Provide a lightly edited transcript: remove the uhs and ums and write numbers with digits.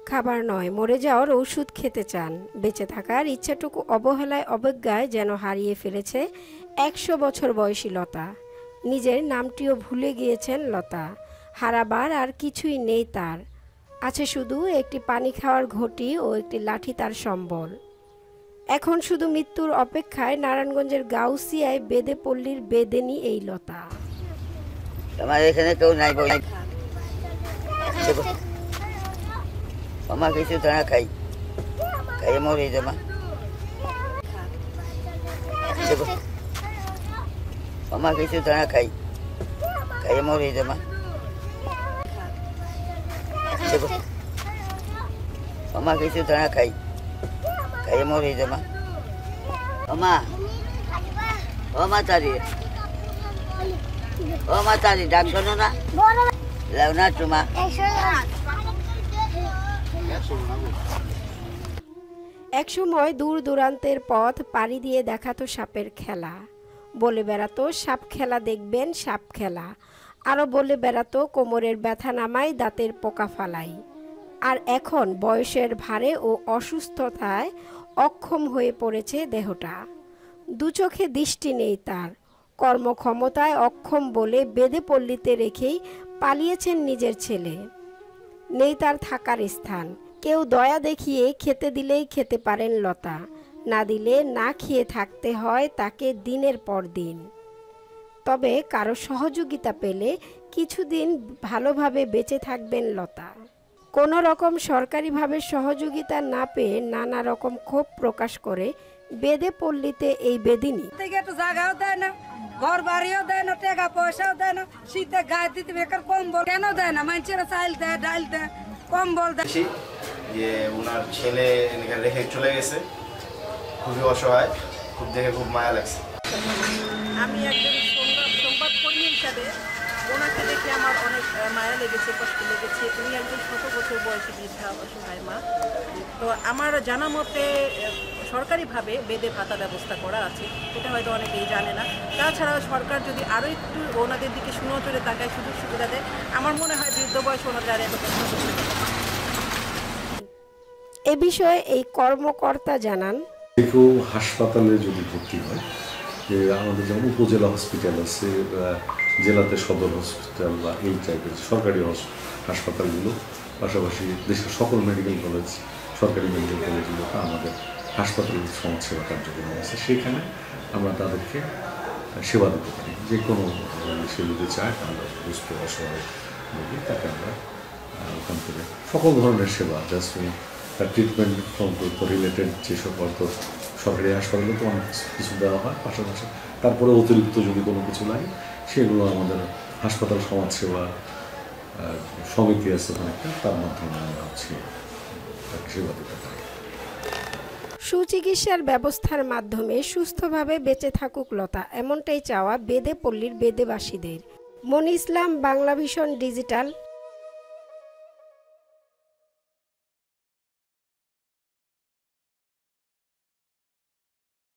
খাবার নয়, মরে যাওয়ার ওষুধ খেতে চান। বেঁচে থাকার ইচ্ছাটুকু অবহেলায় অবজ্ঞায় যেন হারিয়ে ফেলেছে ১০০ বছর বয়সী লতা। নিজের নামটিও ভুলে গিয়েছেন লতা। হারাবার আর কিছুই নেই তার, আছে শুধু একটি পানি খাওয়ার ঘটি ও একটি লাঠি তার সম্বল। এখন শুধু মৃত্যুর অপেক্ষায় নারায়ণগঞ্জের গাউসিয়ায় বেদে পল্লীর বেদেনি এই লতা। তোমার এখানে কেউ নাই বলে মামা কিছু দাঁড়া খাই খাইয়ে মরে যামা মামা কিছু দাঁড়া খাই খাইয়ে মরে যামা মামা কিছু দাঁড়া খাই খাইয়ে মরে যামা মামা ও মাতারি ও মাতারি ডাক শোনো না লাও না তোমা। একসময় দূর দূরান্তের পথ পাড়ি দিয়ে দেখাতো সাপের খেলা, বলে বেড়াতো সাপ খেলা দেখবেন সাপ খেলা। আরও বলে বেড়াতো কোমরের ব্যথা নামাই দাঁতের পোকা ফালাই। আর এখন বয়সের ভারে ও অসুস্থতায় অক্ষম হয়ে পড়েছে দেহটা। দু চোখে দৃষ্টি নেই তার, কর্মক্ষমতায় অক্ষম বলে বেদে পল্লীতে রেখেই পালিয়েছেন নিজের ছেলে। নেই তার থাকার স্থান, কেউ দয়া দেখিয়ে খেতে দিলেই খেতে পারেন লতা, না দিলে না খেয়ে থাকতে হয় তাকে দিনের পর দিন। তবে কারো সহযোগিতা পেলে কিছুদিন ভালোভাবে বেঁচে থাকবেন লতা। কোনো রকম সরকারিভাবে সহযোগিতা না পেয়ে নানা রকম ক্ষোভ প্রকাশ করে বেদে পল্লীতে এই বেদিনী। জায়গাও দেয় না, ঘর বাড়িও দেয় না, টাকা পয়সাও দেয় না, শীতে গায়ে দিতে বেকার কম্বল কেন দেয় না? মানুষেরা চাল দেয়, ডাল দেয়, কম্বল দেয়। যে ওনার ছেলে রেখে চলে গেছে, খুবই অসহায়, খুব দেখে খুব মায়া লাগছে। আমি একজন সংবাদকর্মী হিসাবে ওনাকে দেখে আমার অনেক মায়া লেগেছে, কষ্ট লেগেছে। উনি একজন ১০০ বছর বয়সী বৃদ্ধা অসহায় মা। তো আমার জানা মতে সরকারিভাবে বেদে ভাতা ব্যবস্থা করা আছে, এটা হয়তো অনেকেই জানে না। তাছাড়াও সরকার যদি আরও একটু ওনাদের দিকে সুনজরে তাকায়, সুযোগ সুবিধা দেয়, আমার মনে হয় বৃদ্ধ বয়স ওনাদের আর এত প্রশ্ন করতে পারে। এ বিষয়ে এই কর্মকর্তা জানান, কেউ হাসপাতালে যদি ভর্তি হয়, যে আমাদের যেমন উপজেলা হসপিটাল আছে, জেলাতে সদর হসপিটাল বা এই টাইপের সরকারি হাসপাতালগুলো, পাশাপাশি দেশের সকল মেডিকেল কলেজ, সরকারি মেডিকেল কলেজগুলোতে আমাদের হাসপাতালের সমাজসেবা কার্যক্রম আছে। সেখানে আমরা তাদেরকে সেবা দিতে পারি। যে কোনো সে যদি চায় আমরা সুস্থ অসহায় রোগী তাকে আমরা ওখান থেকে সকল ধরনের সেবা, জাস্ট তার ট্রিটমেন্ট রিলেটেড যেসব হয়তো সরকারি হাসপাতালে তো অনেক কিছু দেওয়া হয়, পাশাপাশি তারপরে অতিরিক্ত যদি কোনো কিছু লাগে সেগুলো আমাদের হাসপাতাল সমাজসেবা সমিতি আছে অনেকটা, তার মাধ্যমে আমরা তাকে সেবা দিতে পারি। সুচিকিৎসার ব্যবস্থার মাধ্যমে সুস্থভাবে বেঁচে থাকুক লতা, এমনটাই চাওয়া বেদে পল্লীর বেদেবাসীদের। মনি ইসলাম, বাংলা ভিশন ডিজিটাল।